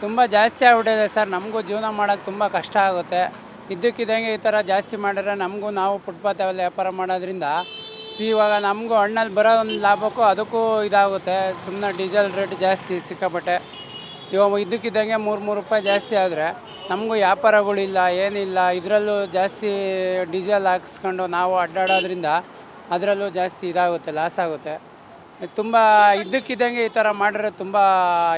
ತುಂಬ ಜಾಸ್ತಿ ಆಗ್ಬಿಟ್ಟಿದೆ ಸರ್. ನಮಗೂ ಜೀವನ ಮಾಡೋಕ್ಕೆ ತುಂಬ ಕಷ್ಟ ಆಗುತ್ತೆ. ಇದ್ದಕ್ಕಿದ್ದಂಗೆ ಈ ಥರ ಜಾಸ್ತಿ ಮಾಡಿದ್ರೆ ನಮಗೂ ನಾವು ಫುಟ್ಪಾತ್ ಅವೆಲ್ಲ ವ್ಯಾಪಾರ ಮಾಡೋದ್ರಿಂದ ಇವಾಗ ನಮಗೂ ಹಣ್ಣಲ್ಲಿ ಬರೋ ಒಂದು ಲಾಭಕ್ಕೂ ಅದಕ್ಕೂ ಇದಾಗುತ್ತೆ. ಸುಮ್ಮನೆ ಡೀಸೆಲ್ ರೇಟ್ ಜಾಸ್ತಿ ಸಿಕ್ಕಾಪಟ್ಟೆ. ಇವಾಗ ಇದ್ದಕ್ಕಿದ್ದಂಗೆ 3 ರೂಪಾಯಿ ಜಾಸ್ತಿ ಆದರೆ ನಮಗೂ ವ್ಯಾಪಾರಗಳಿಲ್ಲ, ಏನಿಲ್ಲ. ಇದರಲ್ಲೂ ಜಾಸ್ತಿ ಡೀಸೆಲ್ ಹಾಕ್ಸ್ಕೊಂಡು ನಾವು ಅಡ್ಡಾಡೋದ್ರಿಂದ ಅದರಲ್ಲೂ ಜಾಸ್ತಿ ಇದಾಗುತ್ತೆ, ಲಾಸ್ ಆಗುತ್ತೆ. ತುಂಬ ಇದ್ದಕ್ಕಿದ್ದಂಗೆ ಈ ಥರ ಮಾಡಿದ್ರೆ ತುಂಬ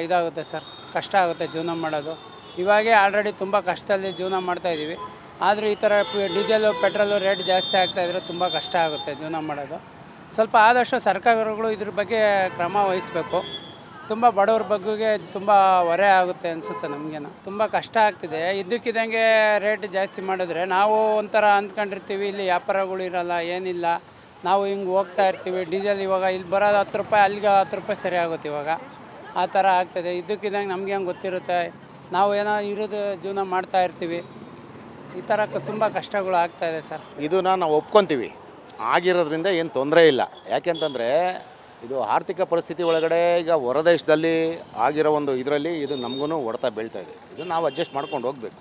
ಇದಾಗುತ್ತೆ ಸರ್, ಕಷ್ಟ ಆಗುತ್ತೆ ಜೀವನ ಮಾಡೋದು. ಇವಾಗೇ ಆಲ್ರೆಡಿ ತುಂಬ ಕಷ್ಟದಲ್ಲಿ ಜೀವನ ಮಾಡ್ತಾಯಿದ್ದೀವಿ. ಆದರೂ ಈ ಥರ ಡೀಸೆಲು ಪೆಟ್ರೋಲು ರೇಟ್ ಜಾಸ್ತಿ ಆಗ್ತಾಯಿದ್ರೆ ತುಂಬ ಕಷ್ಟ ಆಗುತ್ತೆ ಜೀವನ ಮಾಡೋದು. ಸ್ವಲ್ಪ ಆದಷ್ಟು ಸರ್ಕಾರಗಳು ಇದ್ರ ಬಗ್ಗೆ ಕ್ರಮ ವಹಿಸಬೇಕು. ತುಂಬ ಬಡವ್ರ ಬಗ್ಗೆಗೆ ತುಂಬ ಹೊರೆ ಆಗುತ್ತೆ ಅನಿಸುತ್ತೆ ನಮಗೇನು. ತುಂಬ ಕಷ್ಟ ಆಗ್ತಿದೆ. ಇದ್ದಕ್ಕಿದ್ದಂಗೆ ರೇಟ್ ಜಾಸ್ತಿ ಮಾಡಿದ್ರೆ ನಾವು ಒಂಥರ ಅಂದ್ಕೊಂಡಿರ್ತೀವಿ, ಇಲ್ಲಿ ವ್ಯಾಪಾರಗಳು ಇರೋಲ್ಲ, ಏನಿಲ್ಲ. ನಾವು ಹಿಂಗೆ ಹೋಗ್ತಾ ಇರ್ತೀವಿ. ಡೀಸೆಲ್ ಇವಾಗ ಇಲ್ಲಿ ಬರೋದು 10 ರೂಪಾಯಿ, ಅಲ್ಲಿಗೆ 10 ರೂಪಾಯಿ ಸರಿ ಆಗುತ್ತೆ ಇವಾಗ. ಆ ಥರ ಆಗ್ತದೆ. ಇದ್ದಕ್ಕಿದ್ದಂಗೆ ನಮಗೆ ಹೆಂಗೆ ಗೊತ್ತಿರುತ್ತೆ, ನಾವು ಏನೋ ಇರೋದು ಜೀವನ ಮಾಡ್ತಾ ಇರ್ತೀವಿ. ಈ ಥರ ತುಂಬ ಕಷ್ಟಗಳು ಆಗ್ತಾಯಿದೆ ಸರ್. ಇದನ್ನು ನಾವು ಒಪ್ಕೊತೀವಿ, ಆಗಿರೋದ್ರಿಂದ ಏನು ತೊಂದರೆ ಇಲ್ಲ. ಯಾಕೆಂತಂದರೆ ಇದು ಆರ್ಥಿಕ ಪರಿಸ್ಥಿತಿ ಒಳಗಡೆ ಈಗ ಹೊರದೇಶದಲ್ಲಿ ಆಗಿರೋ ಒಂದು ಇದರಲ್ಲಿ ಇದು ನಮಗೂ ಹೊಡೆತ ಬೀಳ್ತಾ ಇದೆ. ಇದು ನಾವು ಅಡ್ಜಸ್ಟ್ ಮಾಡ್ಕೊಂಡು ಹೋಗಬೇಕು.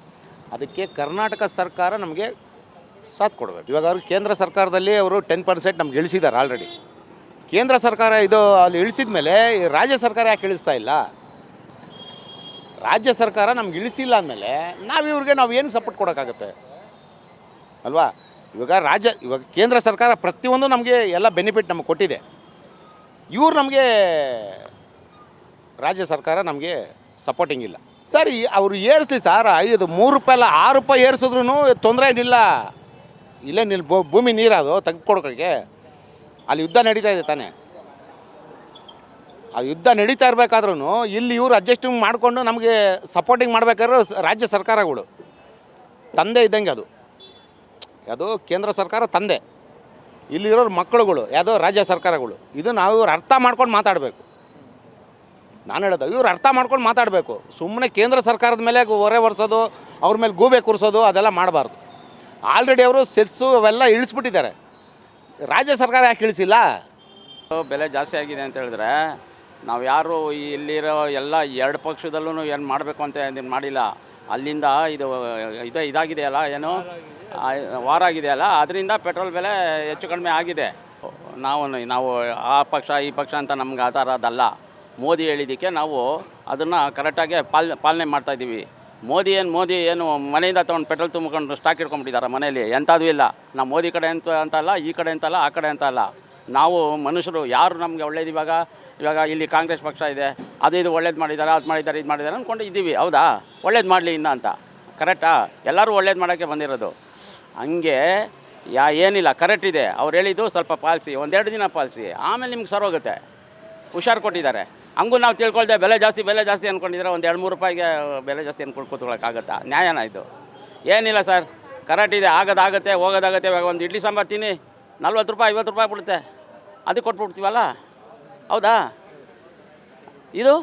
ಅದಕ್ಕೆ ಕರ್ನಾಟಕ ಸರ್ಕಾರ ನಮಗೆ ಸಾಥ್ ಕೊಡಬೇಕು. ಇವಾಗ ಅವರು ಕೇಂದ್ರ ಸರ್ಕಾರದಲ್ಲಿ ಅವರು 10% ನಮ್ಗೆ ಇಳಿಸಿದ್ದಾರೆ ಆಲ್ರೆಡಿ. ಕೇಂದ್ರ ಸರ್ಕಾರ ಇದು ಅಲ್ಲಿ ಇಳಿಸಿದ ಮೇಲೆ ರಾಜ್ಯ ಸರ್ಕಾರ ಯಾಕೆ ಇಳಿಸ್ತಾ ಇಲ್ಲ? ರಾಜ್ಯ ಸರ್ಕಾರ ನಮ್ಗೆ ಇಳಿಸಿಲ್ಲ ಅಂದಮೇಲೆ ನಾವು ಏನು ಸಪೋರ್ಟ್ ಕೊಡೋಕ್ಕಾಗುತ್ತೆ ಅಲ್ವಾ? ಇವಾಗ ಕೇಂದ್ರ ಸರ್ಕಾರ ಪ್ರತಿಯೊಂದು ನಮಗೆ ಎಲ್ಲ ಬೆನಿಫಿಟ್ ನಮಗೆ ಕೊಟ್ಟಿದೆ. ಇವ್ರು ನಮಗೆ ರಾಜ್ಯ ಸರ್ಕಾರ ನಮಗೆ ಸಪೋರ್ಟಿಂಗ್ ಇಲ್ಲ. ಸರ್ ಅವರು ಏರಿಸ್ಲಿ ಸರ್, 3 ರೂಪಾಯಿ ಅಲ್ಲ 6 ರೂಪಾಯಿ ಏರಿಸಿದ್ರು ತೊಂದರೆ ಏನಿಲ್ಲ. ಇಲ್ಲೇ ಭೂಮಿ ನೀರದು ತೆಗೆದುಕೊಡೋಕ್ಕೆ ಅಲ್ಲಿ ಯುದ್ಧ ನಡೀತಾ ಇದೆ ತಾನೇ. ಆ ಯುದ್ಧ ನಡೀತಾ ಇರಬೇಕಾದ್ರೂ ಇಲ್ಲಿ ಇವರು ಅಡ್ಜಸ್ಟಿಂಗ್ ಮಾಡಿಕೊಂಡು ನಮಗೆ ಸಪೋರ್ಟಿಂಗ್ ಮಾಡಬೇಕಾದ್ರೆ ರಾಜ್ಯ ಸರ್ಕಾರಗಳು ತಂದೆ ಇದ್ದಂಗೆ ಅದು ಕೇಂದ್ರ ಸರ್ಕಾರ ತಂದೆ, ಇಲ್ಲಿರೋರು ಮಕ್ಕಳುಗಳು ಯಾವುದೋ ರಾಜ್ಯ ಸರ್ಕಾರಗಳು. ಇದು ನಾವು ಇವ್ರು ಅರ್ಥ ಮಾಡ್ಕೊಂಡು ಮಾತಾಡಬೇಕು. ನಾನು ಹೇಳೋದು ಇವ್ರು ಅರ್ಥ ಮಾಡ್ಕೊಂಡು ಮಾತಾಡಬೇಕು. ಸುಮ್ಮನೆ ಕೇಂದ್ರ ಸರ್ಕಾರದ ಮೇಲೆ ಹೊರೆ ಹೊರಿಸೋದು, ಅವ್ರ ಮೇಲೆ ಗೂಬೆ ಕೂರಿಸೋದು ಅದೆಲ್ಲ ಮಾಡಬಾರ್ದು. ಆಲ್ರೆಡಿ ಅವರು ಸೆಸ್ಸು ಅವೆಲ್ಲ ಇಳಿಸ್ಬಿಟ್ಟಿದ್ದಾರೆ. ರಾಜ್ಯ ಸರ್ಕಾರ ಯಾಕೆ ಇಳಿಸಿಲ್ಲ? ಬೆಲೆ ಜಾಸ್ತಿ ಆಗಿದೆ ಅಂತ ಹೇಳಿದ್ರೆ ನಾವು ಯಾರು ಇಲ್ಲಿರೋ ಎಲ್ಲ 2 ಪಕ್ಷದಲ್ಲೂ ಏನು ಮಾಡಬೇಕು ಅಂತ ಏನು ಮಾಡಿಲ್ಲ. ಅಲ್ಲಿಂದ ಇದಾಗಿದೆಯಲ್ಲ, ಏನು ವಾರ ಆಗಿದೆಯಲ್ಲ, ಅದರಿಂದ ಪೆಟ್ರೋಲ್ ಬೆಲೆ ಹೆಚ್ಚು ಕಡಿಮೆ ಆಗಿದೆ. ನಾವು ಆ ಪಕ್ಷ ಈ ಪಕ್ಷ ಅಂತ ನಮ್ಗೆ ಆ ಥರದ್ದಲ್ಲ. ಮೋದಿ ಹೇಳಿದ್ದಕ್ಕೆ ನಾವು ಅದನ್ನು ಕರೆಕ್ಟಾಗಿ ಪಾಲನೆ ಮಾಡ್ತಾಯಿದ್ದೀವಿ. ಮೋದಿ ಏನು ಮನೆಯಿಂದ ತೊಗೊಂಡು ಪೆಟ್ರೋಲ್ ತುಂಬಿಕೊಂಡು ಸ್ಟಾಕ್ ಇಟ್ಕೊಂಡ್ಬಿಟ್ಟಿದ್ದಾರೆ ಮನೇಲಿ. ಎಂಥದ್ದು ಇಲ್ಲ. ನಾವು ಮೋದಿ ಕಡೆ ಅಂತಲ್ಲ, ಈ ಕಡೆ ಅಂತಲ್ಲ, ಆ ಕಡೆ ಅಂತಲ್ಲ. ನಾವು ಮನುಷ್ಯರು ಯಾರು ನಮಗೆ ಒಳ್ಳೇದು ಇವಾಗ ಇಲ್ಲಿ ಕಾಂಗ್ರೆಸ್ ಪಕ್ಷ ಇದೆ, ಇದು ಒಳ್ಳೇದು ಮಾಡಿದ್ದಾರೆ, ಅದು ಮಾಡಿದ್ದಾರೆ, ಇದು ಮಾಡಿದ್ದಾರೆ ಅಂದ್ಕೊಂಡು ಇದ್ದೀವಿ. ಹೌದಾ? ಒಳ್ಳೇದು ಮಾಡಲಿ ಇನ್ನು ಅಂತ. ಕರೆಕ್ಟಾ? ಎಲ್ಲರೂ ಒಳ್ಳೇದು ಮಾಡೋಕ್ಕೆ ಬಂದಿರೋದು. ಹಂಗೆ ಏನಿಲ್ಲ, ಕರೆಕ್ಟ್ ಇದೆ. ಅವ್ರು ಹೇಳಿದ್ದು ಸ್ವಲ್ಪ ಪಾಲಿಸಿ, 1-2 ದಿನ ಪಾಲಿಸಿ, ಆಮೇಲೆ ನಿಮ್ಗೆ ಸರೋಗುತ್ತೆ. ಹುಷಾರು ಕೊಟ್ಟಿದ್ದಾರೆ. ಹಂಗೂ ನಾವು ತಿಳ್ಕೊಳ್ದೆ ಬೆಲೆ ಜಾಸ್ತಿ ಅಂದ್ಕೊಂಡಿದ್ರೆ 1-2-3 ರೂಪಾಯಿಗೆ ಬೆಲೆ ಜಾಸ್ತಿ ಅಂದ್ಕೊಂಡು ಕೂತ್ಕೊಳ್ಳೋಕ್ಕಾಗತ್ತಾ? ನ್ಯಾಯನ ಇದು? ಏನಿಲ್ಲ ಸರ್, ಕರೆಕ್ಟ್ ಇದೆ. ಆಗೋದಾಗುತ್ತೆ, ಹೋಗೋದಾಗುತ್ತೆ. ಇವಾಗ ಒಂದು ಇಡ್ಲಿ ಸಾಂಬಾರು ತಿನ್ನಿ, 40 ರೂಪಾಯಿ 50 ರೂಪಾಯಿ ಬಿಡುತ್ತೆ. ಅದಕ್ಕೆ ಕೊಟ್ಬಿಡ್ತೀವಲ್ಲ. ಹೌದಾ? ಇದು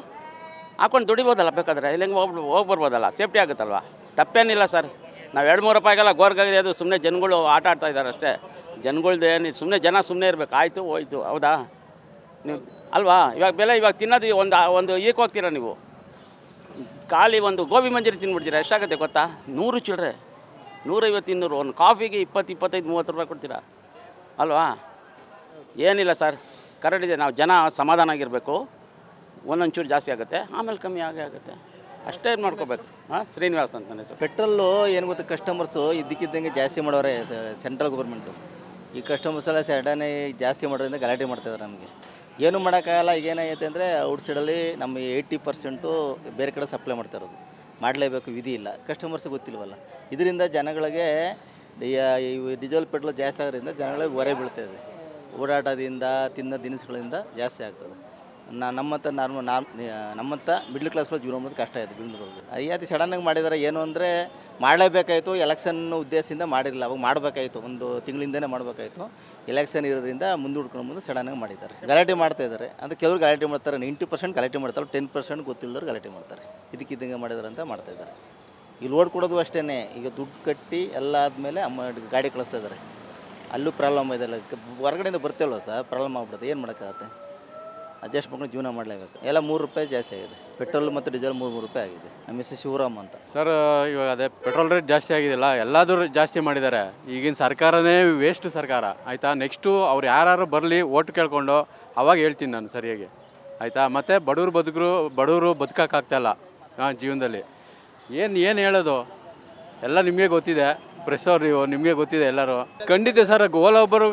ಹಾಕೊಂಡು ದುಡಿಬೋದಲ್ಲ, ಬೇಕಾದರೆ ಇಲ್ಲಿಂಗೆ ಹೋಗಿ ಬರ್ಬೋದಲ್ಲ, ಸೇಫ್ಟಿ ಆಗುತ್ತಲ್ವ? ತಪ್ಪೇನಿಲ್ಲ ಸರ್. ನಾವು 2-3 ರೂಪಾಯಿಗೆಲ್ಲ ಗೋರ್ಗಾಗಿದೆ. ಅದು ಸುಮ್ಮನೆ ಜನಗಳು ಆಟ ಆಡ್ತಾ ಇದ್ದಾರೆ ಅಷ್ಟೇ. ಜನಗಳ್ದು ಏನು ಸುಮ್ಮನೆ ಇರಬೇಕು. ಆಯಿತು ಹೋಯ್ತು. ಹೌದಾ? ನೀವು ಅಲ್ವಾ? ಇವಾಗ ತಿನ್ನೋದು ಒಂದು ಈಕ್ ಹೋಗ್ತೀರಾ ನೀವು, ಖಾಲಿ ಒಂದು ಗೋಬಿ ಮಂಜೂರಿ ತಿನ್ಬಿಡ್ತೀರಾ. ಎಷ್ಟಾಗುತ್ತೆ ಗೊತ್ತಾ? 100 ಚಿಲ್ಲರೆ, 150, 200. ಒಂದು ಕಾಫಿಗೆ 20, 25, 30 ರೂಪಾಯಿ ಕೊಡ್ತೀರಾ ಅಲ್ವಾ? ಏನಿಲ್ಲ ಸರ್, ಕರೆಕ್ಟ್ ಇದೆ. ನಾವು ಜನ ಸಮಾಧಾನ ಆಗಿರಬೇಕು. ಒಂದೊಂಚೂರು ಜಾಸ್ತಿ ಆಗುತ್ತೆ, ಆಮೇಲೆ ಕಮ್ಮಿ ಆಗುತ್ತೆ. ಅಷ್ಟೇ ಮಾಡ್ಕೋಬೇಕು. ಶ್ರೀನಿವಾಸ್ ಅಂತಾನೆ ಸರ್. ಪೆಟ್ರೋಲು ಏನು ಗೊತ್ತಾ, ಕಸ್ಟಮರ್ಸು ಇದ್ದಕ್ಕಿದ್ದಂಗೆ ಜಾಸ್ತಿ ಮಾಡೋರೆ ಸೆಂಟ್ರಲ್ ಗೌರ್ಮೆಂಟು. ಈ ಕಸ್ಟಮರ್ಸ್ ಎಲ್ಲ ಸಡನ್ನೇ ಜಾಸ್ತಿ ಮಾಡೋದ್ರಿಂದ ಗಲಾಟೆ ಮಾಡ್ತಾಯಿದ್ದಾರೆ. ನಮಗೆ ಏನು ಮಾಡೋಕ್ಕಾಗಲ್ಲ. ಈಗ ಏನಾಗೈತೆ ಅಂದರೆ ಔಟ್ಸೈಡಲ್ಲಿ ನಮ್ಮ 80% ಬೇರೆ ಕಡೆ ಸಪ್ಲೈ ಮಾಡ್ತಾ ಇರೋದು. ಮಾಡಲೇಬೇಕು, ವಿಧಿ ಇಲ್ಲ. ಕಸ್ಟಮರ್ಸಿಗೆ ಗೊತ್ತಿಲ್ವಲ್ಲ. ಇದರಿಂದ ಜನಗಳಿಗೆ ಡೀಸೆಲ್ ಪೆಟ್ರೋಲ್ ಜಾಸ್ತಿ ಆಗೋದ್ರಿಂದ ಜನಗಳಿಗೆ ಹೊರೆ ಬೀಳ್ತಾಯಿದೆ. ಓಡಾಟದಿಂದ, ತಿನ್ನೋ ದಿನಸುಗಳಿಂದ ಜಾಸ್ತಿ ಆಗ್ತದೆ. ನಮ್ಮಂಥ ಮಿಡ್ಲ್ ಕ್ಲಾಸ್ಗಳು ಜೀವನ ಮಾಡೋದು ಕಷ್ಟ ಆಯಿತು ಬೆಂಗಳೂರಲ್ಲಿ. ಅತಿ ಸಡನ್ನಾಗಿ ಮಾಡಿದ್ದಾರೆ. ಏನು ಅಂದರೆ ಮಾಡಲೇಬೇಕಾಯಿತು. ಎಲೆಕ್ಷನ್ ಉದ್ದೇಶದಿಂದ ಮಾಡಿರಲಿಲ್ಲ. ಅವಾಗ ಮಾಡಬೇಕಾಯಿತು, ಒಂದು ತಿಂಗಳಿಂದನೇ ಮಾಡಬೇಕಾಯಿತು. ಎಲೆಕ್ಷನ್ ಇರೋದ್ರಿಂದ ಮುಂದೂಡ್ಕೊಂಡು ಸಡನ್ನಾಗಿ ಮಾಡಿದ್ದಾರೆ. ಗಲಾಟೆ ಮಾಡ್ತಾಯಿದ್ದಾರೆ. ಅಂದರೆ ಕೆಲವರು ಗಲಾಟೆ ಮಾಡ್ತಾರೆ, 90% ಗಲಾಟೆ ಮಾಡ್ತಾರೆ, 10% ಗೊತ್ತಿಲ್ಲದವ್ರು ಗಲಾಟೆ ಮಾಡ್ತಾರೆ. ಇದಕ್ಕಿದ್ದಂಗೆ ಮಾಡಿದ್ದಾರೆ ಅಂತ ಮಾಡ್ತಾಯಿದ್ದಾರೆ. ಇಲ್ಲಿ ಲೋಡ್ ಕೊಡೋದು ಅಷ್ಟೇ. ಈಗ ದುಡ್ಡು ಕಟ್ಟಿ ಎಲ್ಲ ಆದಮೇಲೆ ಗಾಡಿ ಕಳಿಸ್ತಾ ಇದ್ದಾರೆ. ಅಲ್ಲೂ ಪ್ರಾಬ್ಲಮ್ ಇದೆಲ್ಲ. ಹೊರಗಡೆಯಿಂದ ಬರ್ತಿಲ್ವ ಸರ್, ಪ್ರಾಬ್ಲಮ್ ಆಗ್ಬಿಡುತ್ತೆ. ಏನು ಮಾಡೋಕ್ಕಾಗತ್ತೆ? ಅಡ್ಜಸ್ಟ್ ಮಾಡ್ಕೊಂಡು ಜೀವನ ಮಾಡಲೇಬೇಕು. ಎಲ್ಲ 3 ರೂಪಾಯಿ ಜಾಸ್ತಿ ಆಗಿದೆ. ಪೆಟ್ರೋಲ್ ಮತ್ತು ಡೀಸೆಲ್ 3 ರೂಪಾಯಿ ಆಗಿದೆ. ನಮ್ಮ ಹೆಸರು ಶಿವರಾಮ್ ಅಂತ. ಸರ್, ಇವಾಗ ಅದೇ ಪೆಟ್ರೋಲ್ ರೇಟ್ ಜಾಸ್ತಿ ಆಗಿದೆಯಲ್ಲ, ಎಲ್ಲಾದರೂ ಜಾಸ್ತಿ ಮಾಡಿದ್ದಾರೆ. ಈಗಿನ ಸರ್ಕಾರನೇ ವೇಸ್ಟ್ ಸರ್ಕಾರ, ಆಯಿತಾ. ನೆಕ್ಸ್ಟು ಅವ್ರು ಯಾರು ಬರಲಿ ಓಟ್ ಕೇಳ್ಕೊಂಡು ಅವಾಗ ಹೇಳ್ತೀನಿ ನಾನು ಸರಿಯಾಗಿ, ಆಯಿತಾ. ಮತ್ತು ಬಡವರು ಬದುಕೋಕ್ಕಾಗ್ತಾಯಿಲ್ಲ ಜೀವನದಲ್ಲಿ. ಏನು ಹೇಳೋದು, ಎಲ್ಲ ನಿಮಗೆ ಗೊತ್ತಿದೆ, ಪ್ರೆಸ್ ಅವ್ರು ನಿಮಗೆ ಗೊತ್ತಿದೆ ಎಲ್ಲರೂ. ಖಂಡಿತ ಸರ್, ಓಲಾ ಒಬ್ಬರು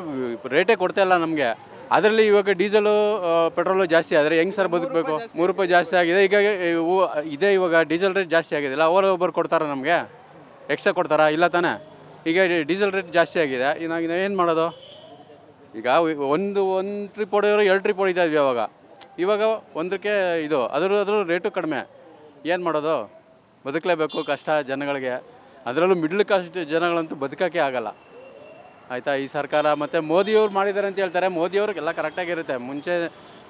ರೇಟೇ ಕೊಡ್ತಾಯಿಲ್ಲ ನಮಗೆ. ಅದರಲ್ಲಿ ಇವಾಗ ಡೀಸೆಲು ಪೆಟ್ರೋಲು ಜಾಸ್ತಿ ಆದರೆ ಹೆಂಗೆ ಸರ್ ಬದುಕಬೇಕು? 3 ರೂಪಾಯಿ ಜಾಸ್ತಿ ಆಗಿದೆ ಈಗ. ಇವಾಗ ಡೀಸೆಲ್ ರೇಟ್ ಜಾಸ್ತಿ ಆಗಿದೆಯಲ್ಲ, ಓಲಾ ಒಬ್ಬರು ಕೊಡ್ತಾರಾ ನಮಗೆ? ಎಕ್ಸ್ಟ್ರಾ ಕೊಡ್ತಾರಾ? ಇಲ್ಲ ತಾನೇ. ಈಗ ಡೀಸೆಲ್ ರೇಟ್ ಜಾಸ್ತಿ ಆಗಿದೆ, ನಾವು ಏನು ಮಾಡೋದು? ಈಗ ಒಂದು ಟ್ರಿಪ್ ಹೊಡೆಯೋರು 2 ಟ್ರಿಪ್ ಹೊಡಿತಾ ಇದ್ವಿ ಇವಾಗ ಒಂದಕ್ಕೆ ಇದು ಅದ್ರ ರೇಟು ಕಡಿಮೆ. ಏನು ಮಾಡೋದು? ಬದುಕಲೇಬೇಕು, ಕಷ್ಟ ಜನಗಳಿಗೆ. ಅದರಲ್ಲೂ ಮಿಡ್ಲ್ ಕ್ಲಾಸ್ ಜನಗಳಂತೂ ಬದುಕೋಕ್ಕೆ ಆಗಲ್ಲ, ಆಯಿತಾ. ಈ ಸರ್ಕಾರ ಮತ್ತು ಮೋದಿಯವ್ರು ಮಾಡಿದ್ದಾರೆ ಅಂತ ಹೇಳ್ತಾರೆ. ಮೋದಿಯವ್ರಿಗೆಲ್ಲ ಕರೆಕ್ಟಾಗಿರುತ್ತೆ. ಮುಂಚೆ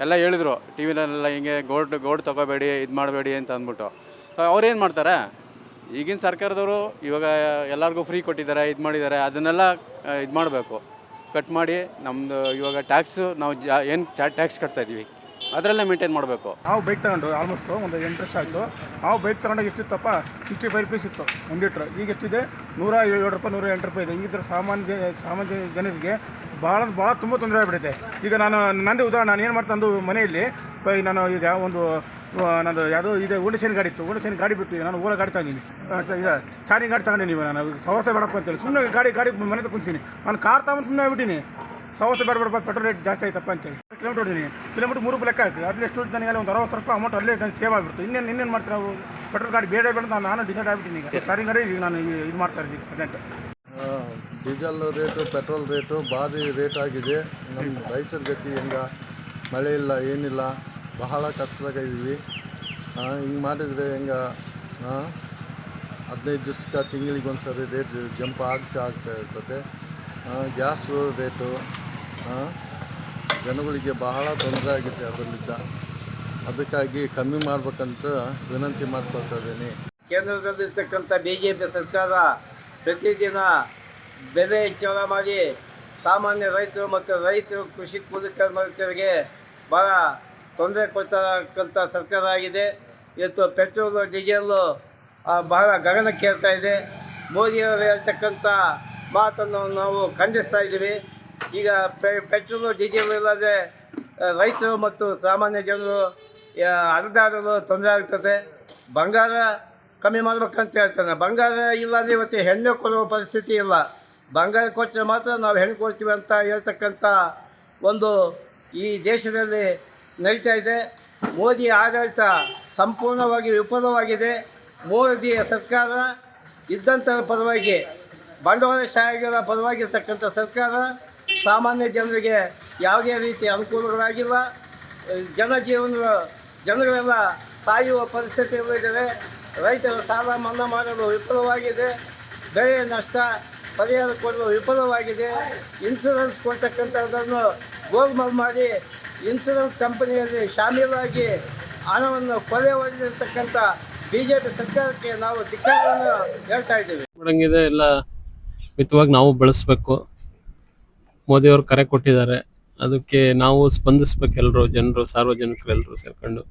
ಎಲ್ಲ ಹೇಳಿದರು ಟಿ ವಿಲೆಲ್ಲ, ಹಿಂಗೆ ಗೋಲ್ಡ್ ತೊಗೋಬೇಡಿ, ಇದು ಮಾಡಬೇಡಿ ಅಂತ ಅಂದ್ಬಿಟ್ಟು. ಅವ್ರೇನು ಮಾಡ್ತಾರೆ? ಈಗಿನ ಸರ್ಕಾರದವರು ಇವಾಗ ಎಲ್ಲರಿಗೂ ಫ್ರೀ ಕೊಟ್ಟಿದ್ದಾರೆ, ಇದು ಮಾಡಿದ್ದಾರೆ. ಅದನ್ನೆಲ್ಲ ಇದು ಮಾಡಬೇಕು, ಕಟ್ ಮಾಡಿ. ನಮ್ಮದು ಇವಾಗ ಟ್ಯಾಕ್ಸು ನಾವು ಏನು ಟ್ಯಾಕ್ಸ್ ಕಟ್ತಾಯಿದ್ದೀವಿ ಅದರಲ್ಲೇ ಮೇಂಟೈನ್ ಮಾಡಬೇಕು. ನಾವು ಬೈಕ್ ತಗೊಂಡು ಆಲ್ಮೋಸ್ಟು ಒಂದು 8 ವರ್ಷ ಆಯಿತು. ನಾವು ಬೈಕ್ ತೊಗೊಂಡಾಗ ಎಷ್ಟಿತ್ತಪ್ಪ? 65 ರೂಪೀಸ್ ಇತ್ತು 1 ಲೀಟ್ರ್. ಈಗ ಎಷ್ಟಿದೆ? 107 ರೂಪಾಯಿ, 108 ರೂಪಾಯಿ ಇದೆ. ಹಿಂಗಿದ್ರೆ ಸಾಮಾನ್ಯ ಜನರಿಗೆ ಭಾಳ ತುಂಬ ತೊಂದರೆ ಆಗಿಬಿಡುತ್ತೆ. ಈಗ ನಂದೇ ಉದಾಹರಣೆ, ನಾನು ಏನು ಮಾಡ್ತಂದು ಮನೆಯಲ್ಲಿ ನಾನು ಈಗ ನಂದು ಯಾವುದೋ ಇದೆ ಓಡಿಸೇನ್ ಗಾಡಿ ಇತ್ತು. ಓಡಿಸೇನ್ ಗಾಡಿ ಬಿಟ್ಟು ನಾನು ಓಲಾ ಗಾಡಿ ತಗೊಂಡಿನಿ, ಇದು ಚಾರ್ಜಿಂಗ್ ಗಾಡಿ ತಗೊಂಡಿನಿ. ನಾನು ಸವಾಸ ಬೇಡಪ್ಪ ಅಂತೇಳಿ ಸುಮ್ಮನೆ ಗಾಡಿ ಮನೆ ಕುಂತೀನಿ. ನಾನು ಕಾರ್ ತಗೊಂಡು ಸುಮ್ಮನೆ ಆಗ್ಬಿಟ್ಟಿನಿ. ಸವಾಸ ಬೇಡಪ್ಪ, ಪೆಟ್ರೋಲ್ ರೇಟ್ ಜಾಸ್ತಿ ಆಯ್ತಪ್ಪ ಅಂತೇಳಿ. ಕಿಲೋಮೀಟರ್ ಹೊಡೀನಿ, ಕಿಲೋಮೀಟರ್ 3 ರೂಪಾಯಿ ಲೆಕ್ಕ ಆಯ್ತು. ಅಟ್ಲೀಸ್ಟ್ ನನಗೆ ಒಂದು 60 ರೂಪಾಯಿ ಅಮೌಂಟ್ ಅಲ್ಲೇ ಸೇವ್ ಆಗಿಬಿಡ್ತು. ಇನ್ನೇನು ಮಾಡ್ತೀವಿ ನಾವು? ಪೆಟ್ರೋಲ್ ಗಾಡಿ ಬೇಡ ನಾನು ಡಿಸೈಡ್ ಆಗಿಬಿಟ್ಟಿನಿ. ಈಗ ಚಾರ್ಜಿಂಗ್ ಗಾಡಿ ಈಗ ನಾನು ಇದು ಮಾಡ್ತಾ ಇದ್ದೀನಿ present. Diesel rate, petrol rate ಭಾರಿ ರೇಟ್ ಆಗಿದೆ. ನಮ್ಮ ರೈತರ ಗತಿ ಹೆಂಗೆ? ಮಳೆ ಇಲ್ಲ, ಏನಿಲ್ಲ, ಬಹಳ ಕಷ್ಟದಾಗಿದ್ದೀವಿ. ಹಿಂಗೆ ಮಾಡಿದರೆ ಹೆಂಗೆ? 15 ದಿವಸಕ್ಕೆ ತಿಂಗಳಿಗೆ ಒಂದ್ಸರಿ ರೇಟ್ ಜಂಪ್ ಆಗ್ತಾ ಇರ್ತದೆ. ಗ್ಯಾಸು ರೇಟು ಜನಗಳಿಗೆ ಬಹಳ ತೊಂದರೆ ಆಗಿದೆ ಅದರಲ್ಲಿದ್ದ. ಅದಕ್ಕಾಗಿ ಕಮ್ಮಿ ಮಾಡ್ಬೇಕಂತ ವಿನಂತಿ ಮಾಡ್ಕೊಳ್ತಾ ಇದ್ದೀನಿ. ಕೇಂದ್ರದಲ್ಲಿರ್ತಕ್ಕಂಥ BJP ಸರ್ಕಾರ ಪ್ರತಿದಿನ ಬೆಲೆ ಹೆಚ್ಚಳ ಮಾಡಿ ಸಾಮಾನ್ಯ ರೈತರು ಮತ್ತು ರೈತರು ಕೃಷಿ ಕೂಲಿ ಕಾರ್ಮಿಕರಿಗೆ ಭಾಳ ತೊಂದರೆ ಕೊಡ್ತಕ್ಕಂಥ ಸರ್ಕಾರ ಆಗಿದೆ. ಇವತ್ತು ಪೆಟ್ರೋಲು ಡೀಸೆಲ್ಲು ಬಹಳ ಗಗನಕ್ಕೇರ್ತಾ ಇದೆ. ಮೋದಿಯವರು ಹೇಳ್ತಕ್ಕಂಥ ಮಾತನ್ನು ನಾವು ಖಂಡಿಸ್ತಾ ಇದ್ದೀವಿ. ಈಗ ಪೆಟ್ರೋಲು ಡೀಸೆಲ್ ಇಲ್ಲದೆ ರೈತರು ಮತ್ತು ಸಾಮಾನ್ಯ ಜನರು ಹರಿದಾಡಲು ತೊಂದರೆ ಆಗ್ತದೆ. ಬಂಗಾರ ಕಮ್ಮಿ ಮಾಡ್ಬೇಕಂತ ಹೇಳ್ತಾನೆ. ಬಂಗಾರ ಇಲ್ಲದೆ ಇವತ್ತು ಹೆಣ್ಣು ಕೊಡುವ ಪರಿಸ್ಥಿತಿ ಇಲ್ಲ. ಬಂಗಾರ ಕೊಟ್ಟರೆ ಮಾತ್ರ ನಾವು ಹೆಣ್ಣು ಕೊಡ್ತೀವಿ ಅಂತ ಹೇಳ್ತಕ್ಕಂಥ ಒಂದು ಈ ದೇಶದಲ್ಲಿ ನಡೀತಾ ಇದೆ. ಮೋದಿ ಆಡಳಿತ ಸಂಪೂರ್ಣವಾಗಿ ವಿಫಲವಾಗಿದೆ. ಮೋದಿಯ ಸರ್ಕಾರ ಇದ್ದಂಥ ಪರವಾಗಿ, ಬಂಡವಾಳಶಾಹಿಗಳ ಪರವಾಗಿರ್ತಕ್ಕಂಥ ಸರ್ಕಾರ ಸಾಮಾನ್ಯ ಜನರಿಗೆ ಯಾವುದೇ ರೀತಿ ಅನುಕೂಲಗಳಾಗಿಲ್ಲ. ಜನಗಳೆಲ್ಲ ಸಾಯುವ ಪರಿಸ್ಥಿತಿಗಳಿವೆ. ರೈತರ ಸಾಲ ಮನ್ನಾ ಮಾಡಲು ವಿಫಲವಾಗಿದೆ. ಬೆಳೆ ನಷ್ಟ ಪರಿಹಾರ ಕೊಡಲು ವಿಫಲವಾಗಿದೆ. ಇನ್ಶೂರೆನ್ಸ್ ಕೊಡ್ತಕ್ಕಂಥದ್ದನ್ನು ಗೋಲ್ಮಾಲ್ ಮಾಡಿ ಇನ್ಶೂರೆನ್ಸ್ ಕಂಪನಿಯಲ್ಲಿ ಶಾಮೀಲಾಗಿ ಹಣವನ್ನು ಕೊಲೆ ಹೊಡೆದಿರ್ತಕ್ಕಂಥ BJP ಸರ್ಕಾರಕ್ಕೆ ನಾವು ಧಿಕ್ಕಾರವನ್ನು ಹೇಳ್ತಾ ಇದ್ದೀವಿ. ಕೊಡಂಗಿದೆ ಎಲ್ಲ ಮಿತವಾಗಿ ನಾವು ಬಳಸಬೇಕು. ಮೋದಿಯವರು ಕರೆ ಕೊಟ್ಟಿದ್ದಾರೆ, ಅದಕ್ಕೆ ನಾವು ಸ್ಪಂದಿಸ್ಬೇಕು. ಎಲ್ಲರೂ ಜನರು, ಸಾರ್ವಜನಿಕರೆಲ್ಲರೂ ಸೇರ್ಕೊಂಡು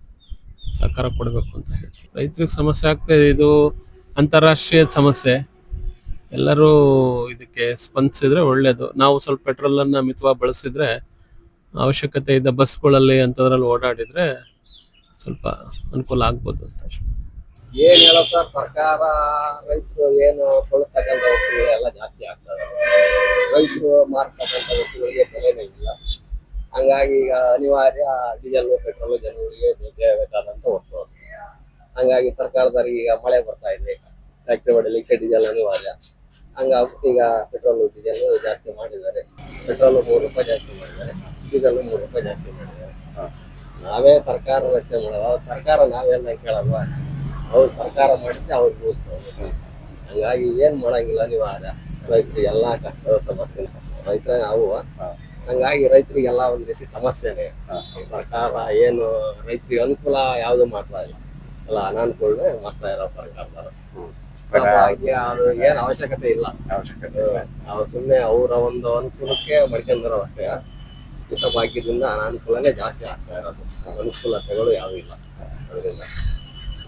ಸಹಕಾರ ಕೊಡಬೇಕು ಅಂತ ಹೇಳಿ. ರೈತರಿಗೆ ಸಮಸ್ಯೆ ಆಗ್ತಾ ಇದೆ. ಇದು ಅಂತಾರಾಷ್ಟ್ರೀಯ ಸಮಸ್ಯೆ. ಎಲ್ಲರೂ ಇದಕ್ಕೆ ಸ್ಪಂದಿಸಿದ್ರೆ ಒಳ್ಳೇದು. ನಾವು ಸ್ವಲ್ಪ ಪೆಟ್ರೋಲನ್ನು ಮಿತವಾಗಿ ಬಳಸಿದ್ರೆ, ಅವಶ್ಯಕತೆ ಇದ್ದ ಬಸ್ಗಳಲ್ಲಿ ಅಂಥದ್ರಲ್ಲಿ ಓಡಾಡಿದ್ರೆ ಸ್ವಲ್ಪ ಅನುಕೂಲ ಆಗ್ಬೋದು ಅಂತ ಅಷ್ಟೇ. ಏನ್ ಹೇಳೋ ಸರ್, ಸರ್ಕಾರ ರೈತರು ಏನು ಕೊಳ್ಳತಕ್ಕಂಥ ವಸ್ತುಗಳು ಎಲ್ಲ ಜಾಸ್ತಿ ಆಗ್ತದೆ. ರೈತರು ಮಾರ್ತಕ್ಕಂಥ ವಸ್ತುಗಳಿಗೆ ಬೆಲೆನೇ ಇಲ್ಲ. ಹಂಗಾಗಿ ಈಗ ಅನಿವಾರ್ಯ ಡೀಸೆಲ್ ಪೆಟ್ರೋಲ್ ಜನಗಳಿಗೆ ಬೇಕಾದಂತ ವಸ್ತು. ಹಂಗಾಗಿ ಸರ್ಕಾರದವ್ರಿಗೆ ಈಗ ಮಳೆ ಬರ್ತಾ ಇದೆ, ಫ್ಯಾಕ್ಟ್ರಿ ಹೊಡಿಲಿಕ್ಕೆ ಡೀಸೆಲ್ ಅನಿವಾರ್ಯ. ಹಂಗಾಗಿ ಈಗ ಪೆಟ್ರೋಲ್ ಡೀಸೆಲ್ ಜಾಸ್ತಿ ಮಾಡಿದ್ದಾರೆ. ಪೆಟ್ರೋಲ್ 3 ರೂಪಾಯಿ ಜಾಸ್ತಿ ಮಾಡಿದ್ದಾರೆ, ಡೀಸೆಲ್ 3 ರೂಪಾಯಿ ಜಾಸ್ತಿ ಮಾಡಿದ್ದಾರೆ. ನಾವೇ ಸರ್ಕಾರ ರಚನೆ ಮಾಡೋದು, ಸರ್ಕಾರ ನಾವೆಲ್ಲ ಕೇಳಲ್ವಾ? ಅವ್ರು ಸರ್ಕಾರ ಮಾಡಿದ್ರೆ ಅವ್ರಿಗೆ ಓದಿಸೋದು. ಹಂಗಾಗಿ ಏನ್ ಮಾಡಂಗಿಲ್ಲ, ಅನಿವಾರ್ಯ. ರೈತರಿಗೆ ಎಲ್ಲಾ ಕಷ್ಟದ ಸಮಸ್ಯೆ, ರೈತರ ನಾವು. ಹಂಗಾಗಿ ರೈತರಿಗೆಲ್ಲ ಒಂದ್ ರೀತಿ ಸಮಸ್ಯೆನೆ. ಸರ್ಕಾರ ಏನು ರೈತರಿಗೆ ಅನುಕೂಲ ಯಾವ್ದು ಮಾಡ್ತಾ ಇಲ್ಲ, ಎಲ್ಲ ಅನಾನುಕೂಲನೇ ಮಾಡ್ತಾ ಇರೋ ಸರ್ಕಾರದವರು. ಅದು ಏನ್ ಅವಶ್ಯಕತೆ ಇಲ್ಲ. ಅವ್ರು ಸುಮ್ನೆ ಅವರ ಒಂದು ಅನುಕೂಲಕ್ಕೆ ಮಾಡ್ಕೊಂಡಿರೋ ಅಷ್ಟೇ. ಉಚಿತ ಭಾಗ್ಯದಿಂದ ಅನಾನುಕೂಲನೇ ಜಾಸ್ತಿ ಆಗ್ತಾ ಇರೋದು, ಅನುಕೂಲತೆಗಳು ಯಾವುೂ ಇಲ್ಲ. ಅದರಿಂದ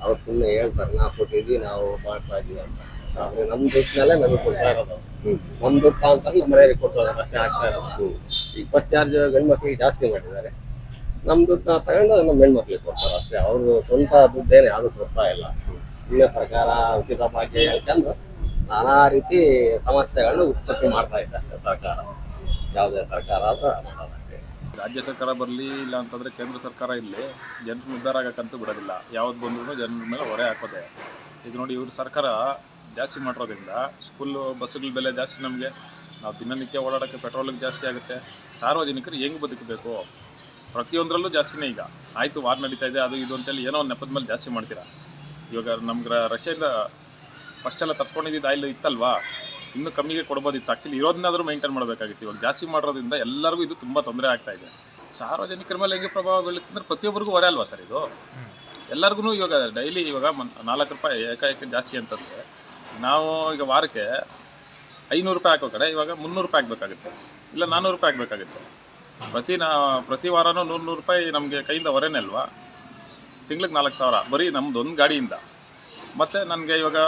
ಅವ್ರು ಸುಮ್ಮನೆ ಹೇಳ್ತಾರೆ ನಾವು ಕೊಟ್ಟಿದ್ವಿ, ನಾವು ಮಾಡ್ತಾ ಇದೀವಿ ಅಂತ. ಆದರೆ ನಮ್ಮ ದುಡ್ಡಿನಲ್ಲೇ ನಮಗೆ ಕೊಡ್ತಾ ಇರೋದು. ನಮ್ಮ ದುಡ್ಡು ಅಂತ ನಮ್ಮ ಮನೆಯಲ್ಲಿ ಕೊಟ್ಟೋದು ಅಷ್ಟೇ ಆಗ್ತಾ ಇರೋದು. ಈ ಬಸ್ ಚಾರ್ಜ್ ಗಂಡು ಮಕ್ಕಳಿಗೆ ಜಾಸ್ತಿ ಮಾಡಿದ್ದಾರೆ, ನಮ್ಮ ದುಡ್ಡನ್ನ ತಗೊಂಡು ನಮ್ಮ ಹೆಣ್ಮಕ್ಳಿಗೆ ಕೊಡ್ತಾರೆ ಅಷ್ಟೇ. ಅವ್ರದ್ದು ಸ್ವಂತ ದುಡ್ಡೇನೆ ಯಾವುದು ಕೊಡ್ತಾ ಇಲ್ಲ. ಈಗ ಸರ್ಕಾರ ಉಚಿತ ಭಾಗ್ಯ ಹೇಳ್ಕೊಂಡು ನಾನಾ ರೀತಿ ಸಮಸ್ಯೆಗಳನ್ನ ಉತ್ಪತ್ತಿ ಮಾಡ್ತಾ ಇದ್ದಾರೆ ಸರ್ಕಾರ, ಯಾವುದೇ ಸರ್ಕಾರ ಅಂತ ಮಾಡೋದಕ್ಕೆ. ರಾಜ್ಯ ಸರ್ಕಾರ ಬರಲಿ, ಇಲ್ಲ ಅಂತಂದರೆ ಕೇಂದ್ರ ಸರ್ಕಾರ ಇರಲಿ, ಜನರು ಉದ್ಧಾರ ಆಗೋಕ್ಕಂತೂ ಬಿಡೋದಿಲ್ಲ. ಯಾವ್ದು ಬಂದ್ರೂ ಜನರ ಮೇಲೆ ಹೊರೆ ಹಾಕೋದೆ. ಈಗ ನೋಡಿ, ಇವ್ರ ಸರ್ಕಾರ ಜಾಸ್ತಿ ಮಾಡಿರೋದ್ರಿಂದ ಸ್ಕೂಲು ಬಸ್ಸುಗಳ ಬೆಲೆ ಜಾಸ್ತಿ, ನಮಗೆ ನಾವು ದಿನನಿತ್ಯ ಓಡಾಡೋಕ್ಕೆ ಪೆಟ್ರೋಲಿಗೆ ಜಾಸ್ತಿ ಆಗುತ್ತೆ. ಸಾರ್ವಜನಿಕರು ಹೆಂಗೆ ಬದುಕಬೇಕು, ಪ್ರತಿಯೊಂದರಲ್ಲೂ ಜಾಸ್ತಿನೇ. ಈಗ ಆಯಿತು ವಾರ್ ನಡೀತಾ ಇದೆ, ಅದು ಇದು ಅಂತೇಳಿ ಏನೋ ಒಂದು ನೆಪದ ಮೇಲೆ ಜಾಸ್ತಿ ಮಾಡ್ತೀರಾ. ಇವಾಗ ನಮ್ಗೆ ರಷ್ಯಾದಿಂದ ಫಸ್ಟೆಲ್ಲ ತರ್ಸ್ಕೊಂಡಿದ್ದು ಆಯಿಲ್ ಇತ್ತಲ್ವಾ, ಇನ್ನೂ ಕಮ್ಮಿಗೆ ಕೊಡ್ಬೋದಿತ್ತು. ಆ್ಯಕ್ಚುಲಿ ಇರೋದನ್ನಾದರೂ ಮೇಂಟೈನ್ ಮಾಡಬೇಕಾಗಿತ್ತು. ಇವಾಗ ಜಾಸ್ತಿ ಮಾಡೋದ್ರಿಂದ ಎಲ್ಲರಿಗೂ ಇದು ತುಂಬ ತೊಂದರೆ ಆಗ್ತಾ ಇದೆ. ಸಾರ್ವಜನಿಕರ ಮೇಲೆ ಹೆಂಗೆ ಪ್ರಭಾವ ಬೀಳುತ್ತೆ ಅಂದರೆ ಪ್ರತಿಯೊಬ್ಬರಿಗೂ ಹೊರೆ ಅಲ್ವಾ ಸರ್ ಇದು. ಎಲ್ಲರಿಗೂ ಇವಾಗ ಡೈಲಿ ಇವಾಗ 4 ರೂಪಾಯಿ ಏಕಾಏಕಿ ಜಾಸ್ತಿ ಅಂತಂದರೆ, ನಾವು ಈಗ ವಾರಕ್ಕೆ 500 ರೂಪಾಯಿ ಹಾಕೋ ಕಡೆ ಇವಾಗ 300 ರೂಪಾಯಿ ಹಾಕಬೇಕಾಗುತ್ತೆ, ಇಲ್ಲ 400 ರೂಪಾಯಿ ಹಾಕಬೇಕಾಗುತ್ತೆ. ಪ್ರತಿ ವಾರನೂ 100 ರೂಪಾಯಿ ನಮಗೆ ಕೈಯಿಂದ ಹೊರೆನೇ ಅಲ್ವಾ. ತಿಂಗ್ಳಿಗೆ 4000 ಬರೀ ನಮ್ಮದು ಒಂದು ಗಾಡಿಯಿಂದ. ಮತ್ತು ನನಗೆ ಇವಾಗ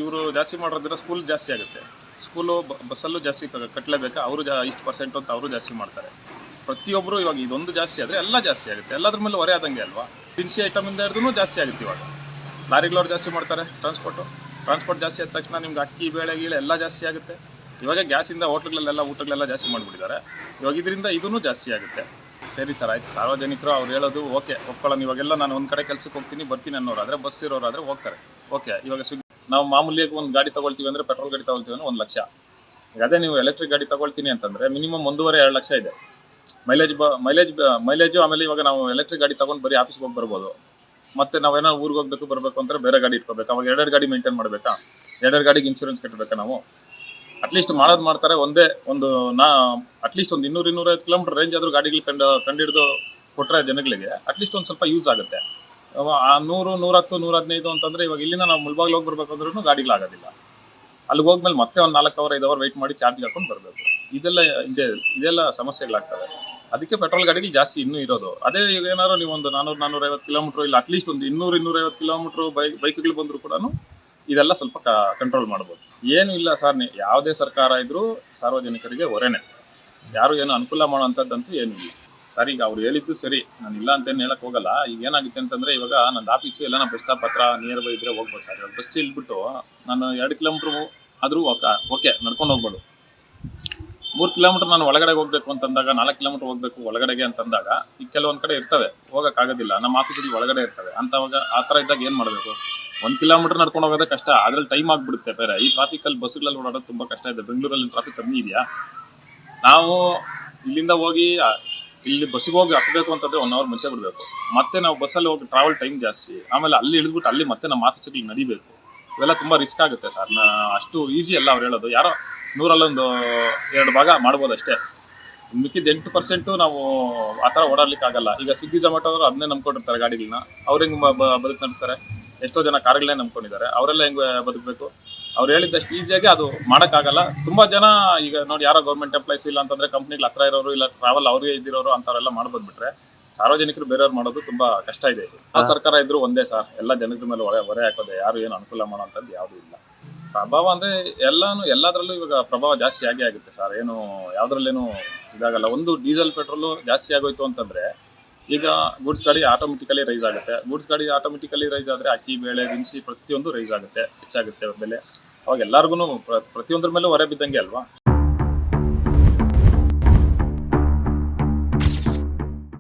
ಇವರು ಜಾಸ್ತಿ ಮಾಡೋದ್ರಿಂದ ಸ್ಕೂಲ್ ಜಾಸ್ತಿ ಆಗುತ್ತೆ. ಸ್ಕೂಲು ಬಸ್ಸಲ್ಲೂ ಜಾಸ್ತಿ ಕಟ್ಟಲೇಬೇಕಾ, ಅವರು ಇಷ್ಟು % ಅಂತ ಅವರು ಜಾಸ್ತಿ ಮಾಡ್ತಾರೆ. ಪ್ರತಿಯೊಬ್ಬರು ಇವಾಗ ಇದೊಂದು ಜಾಸ್ತಿ ಆದರೆ ಎಲ್ಲ ಜಾಸ್ತಿ ಆಗುತ್ತೆ. ಎಲ್ಲದ್ರ ಮೇಲೆ ಹೊರೆ ಆದಂಗೆ ಅಲ್ವಾ. ದಿನಸಿ ಐಟಮಿಂದ ಹಿಡಿದು ಜಾಸ್ತಿ ಆಗುತ್ತೆ. ಇವಾಗ ಲಾರಿಗಳವ್ರು ಜಾಸ್ತಿ ಮಾಡ್ತಾರೆ, ಟ್ರಾನ್ಸ್ಪೋರ್ಟ್ ಜಾಸ್ತಿ ಆದ ತಕ್ಷಣ ನಿಮ್ಗೆ ಅಕ್ಕಿ ಬೇಳೆ ಗೀಳೆ ಎಲ್ಲ ಜಾಸ್ತಿ ಆಗುತ್ತೆ. ಇವಾಗ ಗ್ಯಾಸಿಂದ ಹೋಟ್ಲುಗಳಲ್ಲೆಲ್ಲ ಊಟಗಳೆಲ್ಲ ಜಾಸ್ತಿ ಮಾಡಿಬಿಟ್ಟಿದ್ದಾರೆ. ಇವಾಗ ಇದರಿಂದ ಇದೂ ಜಾಸ್ತಿ ಆಗುತ್ತೆ. ಸರಿ ಸರ್, ಆಯಿತು. ಸಾರ್ವಜನಿಕರು ಅವ್ರು ಹೇಳೋದು ಓಕೆ ಒಪ್ಕೊಳ್ಳೋಣ. ಇವಾಗೆಲ್ಲ ನಾನು ಒಂದು ಕಡೆ ಕೆಲಸಕ್ಕೆ ಹೋಗ್ತೀನಿ ಬರ್ತೀನಿ ಅನ್ನೋರಾದರೆ, ಬಸ್ ಇರೋರಾದರೆ ಹೋಗ್ತಾರೆ, ಓಕೆ. ಇವಾಗ ನಾವು ಮಾಮೂಲಿಯಾಗಿ ಒಂದು ಗಾಡಿ ತೊಗೊಳ್ತೀವಿ ಅಂದರೆ, ಪೆಟ್ರೋಲ್ ಗಾಡಿ ತೊಗೊಳ್ತೀವಿ ಅಂದರೆ 1 ಲಕ್ಷ. ಈಗ ಅದೇ ನೀವು ಎಲೆಕ್ಟ್ರಿಕ್ ಗಾಡಿ ತೊಗೊಳ್ತೀನಿ ಅಂತಂದರೆ ಮಿನಿಮಮ್ 1.5-2 ಲಕ್ಷ ಇದೆ. ಮೈಲೇಜು. ಆಮೇಲೆ ಇವಾಗ ನಾವು ಎಲೆಕ್ಟ್ರಿಕ್ ಗಾಡಿ ತೊಗೊಂಡು ಬರೀ ಆಫೀಸ್ಗೆ ಹೋಗಿ ಬರ್ಬೋದು. ಮತ್ತು ನಾವೇನೋ ಊರಿಗೆ ಹೋಗಬೇಕು ಬರಬೇಕು ಅಂದರೆ ಬೇರೆ ಗಾಡಿ ಇಟ್ಕೋಬೇಕು. ಅವಾಗ 2 ಗಾಡಿ ಮೇಂಟೈನ್ ಮಾಡಬೇಕಾ, 2 ಗಾಡಿಗೆ ಇನ್ಶೂರೆನ್ಸ್ ಕಟ್ಟಬೇಕಾ ನಾವು. ಅಟ್ಲೀಸ್ಟ್ ಮಾಡ್ತಾರೆ ಒಂದೇ ಒಂದು ಅಟ್ಲೀಸ್ಟ್ ಒಂದು 200-250 ಕಿಲೋಮೀಟರ್ ರೇಂಜ್ ಆದರೂ ಗಾಡಿಗಳು ಕಂಡಿಡಿದು ಕೊಟ್ಟರೆ ಜನಗಳಿಗೆ ಅಟ್ಲೀಸ್ಟ್ ಒಂದು ಸ್ವಲ್ಪ ಯೂಸ್ ಆಗುತ್ತೆ. ಆ 100, 110, 115 ಅಂತಂದರೆ ಇವಾಗ ಇಲ್ಲಿಂದ ನಾವು ಮುಳ್ಬಾಗ್ಲು ಹೋಗಿ ಬರಬೇಕು ಅಂದ್ರೂ ಗಾಡಿಗಳಾಗೋದಿಲ್ಲ. ಅಲ್ಲಿಗೆ ಹೋದ್ಮೇಲೆ ಮತ್ತೆ ಒಂದು 4 ಅವರ್ 5 ಅವರ್ ವೆಯ್ಟ್ ಮಾಡಿ ಚಾರ್ಜ್ಗೆ ಹಾಕೊಂಡು ಬರಬೇಕು. ಇದೆಲ್ಲ ಸಮಸ್ಯೆಗಳಾಗ್ತವೆ. ಅದಕ್ಕೆ ಪೆಟ್ರೋಲ್ ಗಾಡಿಗಳು ಜಾಸ್ತಿ ಇನ್ನೂ ಇರೋದು. ಅದೇ ಈಗ ಏನಾದ್ರು ನೀವು ಒಂದು 400-450 ಕಿಲೋಮೀಟ್ರ್, ಇಲ್ಲ ಅಟ್ಲೀಸ್ಟ್ ಒಂದು 200-250 ಕಿಲೋಮೀಟ್ರ್ ಬೈಕ್ಗಳು ಬಂದರೂ ಕೂಡ ಇದೆಲ್ಲ ಸ್ವಲ್ಪ ಕಂಟ್ರೋಲ್ ಮಾಡ್ಬೋದು. ಏನೂ ಇಲ್ಲ ಸರ್, ಯಾವುದೇ ಸರ್ಕಾರ ಇದ್ದರೂ ಸಾರ್ವಜನಿಕರಿಗೆ ಹೊರೆನೆ. ಯಾರು ಏನು ಅನುಕೂಲ ಮಾಡೋವಂಥದ್ದಂತೂ ಏನೂ ಇಲ್ಲ ಸರ್. ಈಗ ಅವ್ರು ಹೇಳಿದ್ದು ಸರಿ, ನಾನು ಇಲ್ಲ ಅಂತೇನು ಹೇಳಕ್ಕೆ ಹೋಗಲ್ಲ. ಈಗ ಏನಾಗುತ್ತೆ ಅಂತಂದರೆ, ಇವಾಗ ನನ್ನ ಆಫೀಸು ಎಲ್ಲ ನಾನು ಬಸ್ ಸ್ಟಾಪ್ ಹತ್ರ ನಿಯರ್ ಬೈ ಇದ್ದರೆ ಹೋಗ್ಬೋದು ಸರ್. ಇವಾಗ ಬಸ್ ಇಲ್ಬಿಟ್ಟು ನಾನು 2 ಕಿಲೋಮೀಟ್ರ್ ಆದರೂ ಓಕೆ ನಡ್ಕೊಂಡು ಹೋಗ್ಬೋದು. 3 ಕಿಲೋಮೀಟ್ರ್ ನಾನು ಒಳಗಡೆ ಹೋಗಬೇಕು ಅಂತಂದಾಗ, 4 ಕಿಲೋಮೀಟ್ರ್ ಹೋಗಬೇಕು ಒಳಗಡೆಗೆ ಅಂತಂದಾಗ, ಈಗ ಕೆಲವೊಂದು ಕಡೆ ಇರ್ತವೆ ಹೋಗೋಕ್ಕಾಗೋದಿಲ್ಲ, ನಮ್ಮ ಆಫೀಸಲ್ಲಿ ಒಳಗಡೆ ಇರ್ತವೆ. ಅಂಥವಾಗ ಆ ಥರ ಇದ್ದಾಗ ಏನು ಮಾಡಬೇಕು, 1 ಕಿಲೋಮೀಟ್ರ್ ನಡ್ಕೊಂಡು ಹೋಗೋದೇ ಕಷ್ಟ. ಅದ್ರಲ್ಲಿ ಟೈಮ್ ಆಗಿಬಿಡುತ್ತೆ ಬೇರೆ. ಈ ಟ್ರಾಫಿಕಲ್ಲಿ ಬಸ್ಸುಗಳಲ್ಲಿ ಓಡಾಡೋದು ತುಂಬ ಕಷ್ಟ ಇದೆ. ಬೆಂಗಳೂರಲ್ಲಿ ಟ್ರಾಫಿಕ್ ಕಮ್ಮಿ ಇದೆಯಾ. ನಾವು ಇಲ್ಲಿಂದ ಹೋಗಿ ಇಲ್ಲಿ ಬಸ್ಸಿಗೆ ಹೋಗಿ ಹತ್ತಬೇಕು ಅಂತಂದರೆ 1 ಅವರ್ ಮುಂಚೆ ಬಿಡಬೇಕು. ಮತ್ತೆ ನಾವು ಬಸ್ಸಲ್ಲಿ ಹೋಗಿ ಟ್ರಾವೆಲ್ ಟೈಮ್ ಜಾಸ್ತಿ. ಆಮೇಲೆ ಅಲ್ಲಿ ಇಳಿದ್ಬಿಟ್ಟು ಅಲ್ಲಿ ಮತ್ತೆ ನಮ್ಮ ಆಫೀಸಿಗೆ ನಡಿಬೇಕು. ಇವೆಲ್ಲ ತುಂಬ ರಿಸ್ಕ್ ಆಗುತ್ತೆ ಸರ್. ಅಷ್ಟು ಈಸಿ ಅಲ್ಲ ಅವ್ರು ಹೇಳೋದು. ಯಾರೋ 100ರಲ್ಲಿ 2 ಭಾಗ ಮಾಡ್ಬೋದು ಅಷ್ಟೇ. ಮಿಕ್ಕಿದ 8% ನಾವು ಆ ಥರ ಓಡಾಡ್ಲಿಕ್ಕಾಗಲ್ಲ. ಈಗ ಸ್ವಿಗ್ಗಿ ಝೊಮ್ಯಾಟೋದ್ರು ಅದನ್ನೇ ನಂಬ್ಕೊಂಡಿರ್ತಾರೆ ಗಾಡಿಗಳನ್ನ. ಅವ್ರು ಹೆಂಗೆ ಬದುಕು ನಡೆಸ್ತಾರೆ. ಎಷ್ಟೋ ಜನ ಕಾರ್ಗಳನ್ನೇ ನಂಬ್ಕೊಂಡಿದ್ದಾರೆ. ಅವರೆಲ್ಲ ಹೆಂಗೆ ಬದುಕಬೇಕು. ಅವ್ರು ಹೇಳಿದ್ದಷ್ಟು ಈಸಿಯಾಗಿ ಅದು ಮಾಡೋಕ್ಕಾಗಲ್ಲ. ತುಂಬ ಜನ ಈಗ ನೋಡಿ, ಯಾರೋ ಗೌರ್ಮೆಂಟ್ ಎಂಪ್ಲಾಯ್ಸ್, ಇಲ್ಲ ಅಂತಂದರೆ ಕಂಪ್ನಿಗಳು ಹತ್ರ ಇರೋರು, ಇಲ್ಲ ಟ್ರಾವೆಲ್ ಅವ್ರಿಗೆ ಇದ್ದಿರೋರು ಅಂಥವರೆಲ್ಲ ಮಾಡ್ಬೋದು. ಬಿಟ್ರೆ ಸಾರ್ವಜನಿಕರು ಬೇರೆಯವ್ರು ಮಾಡೋದು ತುಂಬ ಕಷ್ಟ ಇದೆ. ಯಾವ ಸರ್ಕಾರ ಇದ್ರೂ ಒಂದೇ ಸರ್, ಎಲ್ಲ ಜನಗಳ ಮೇಲೆ ಹೊರೆ ಹಾಕೋದೆ. ಯಾರು ಏನು ಅನುಕೂಲ ಮಾಡೋವಂಥದ್ದು ಯಾವುದೂ ಇಲ್ಲ. ಪ್ರಭಾವ ಅಂದರೆ ಎಲ್ಲದರಲ್ಲೂ ಇವಾಗ ಪ್ರಭಾವ ಜಾಸ್ತಿ ಆಗೇ ಆಗುತ್ತೆ ಸರ್. ಏನು ಯಾವುದ್ರಲ್ಲೇನು ಇದಾಗಲ್ಲ. ಒಂದು ಡೀಸೆಲ್ ಪೆಟ್ರೋಲು ಜಾಸ್ತಿ ಆಗೋಯ್ತು ಅಂತಂದರೆ, ಈಗ ಗೂಡ್ಸ್ ಗಾಡಿ ಆಟೋಮೆಟಿಕಲಿ ರೈಸ್ ಆಗುತ್ತೆ. ಗೂಡ್ಸ್ ಗಾಡಿ ಆಟೋಮೆಟಿಕಲಿ ರೈಸ್ ಆದರೆ ಅಕ್ಕಿ ಬೇಳೆ ದಿನಸಿ ಪ್ರತಿಯೊಂದು ರೈಸ್ ಆಗುತ್ತೆ, ಹೆಚ್ಚಾಗುತ್ತೆ ಬೆಲೆ. ಅವಾಗ ಎಲ್ಲರಿಗೂ ಪ್ರತಿಯೊಂದ್ರ ಮೇಲೂ ಹೊರೆ ಬಿದ್ದಂಗೆ ಅಲ್ವಾ.